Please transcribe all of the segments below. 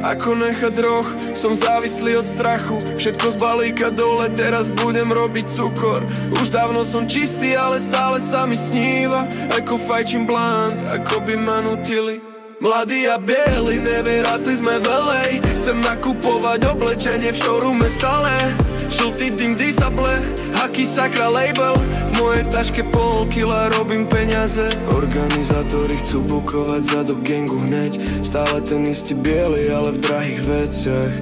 Ako nechať roh, som závislý od strachu. Všetko z balíka dole, teraz budem robiť cukor. Už dávno som čistý, ale stále sa mi sníva. Ako fajčím blunt, ako by ma nutili. Mladí a bieli, nevyrastli sme v LA. Chcem nakupovať oblečenie v showroome Salé. Žltý dym disable, aký sakra label. V mojej taške pol kila robím peniaze. Organizátori chcú bukovať za do gangu hneď. Stále ten istý biely, ale v drahých veciach.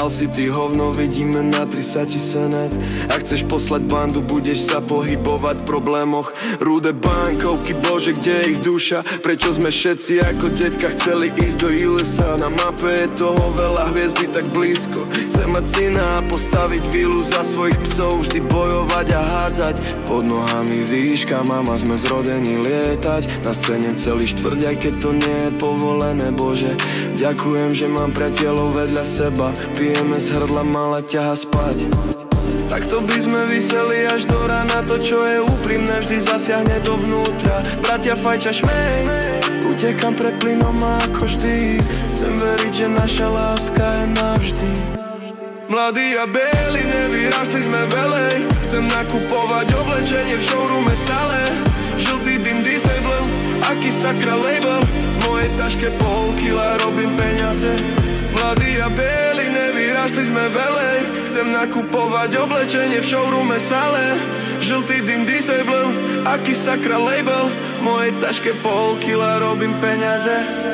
All City hovno, vidíme na 30 senet. Ak chceš poslať bandu, budeš sa pohybovať v problémoch. Rúde bankovky, bože, kde je ich duša? Prečo sme všetci ako deťka chceli ísť do USA? Na mape je toho veľa, hviezdy tak blízko. Chcem mať syna a postaviť vilu za svojich psov. Vždy bojovať a hádzať pod nohami výška. Mama, sme zrodení lietať. Na scéne celý štvrť, aj keď to nie je povolené. Bože, ďakujem, že mám priateľov vedľa seba. Pijeme z hrdla, mala ťaha spať. Takto by sme viseli až do rána. To, čo je úprimné, vždy zasiahne dovnútra. Bratia, fajča, šmej. Utekam pred plynom ako vždy. Chcem veriť, že naša láska je navždy. Mladí a bieli, nevyrastli sme v LA. Chcem nakupovať oblečenie v showroome Salé. Žltý dym disable, aký sakra label. V mojej taške pol kila robím peniaze. Mladí a bieli, nevyrastli sme v LA. Chcem nakupovať oblečenie v showroome Salé. Žltý dym disable, aký sakra label. V mojej taške pol kila robím peniaze.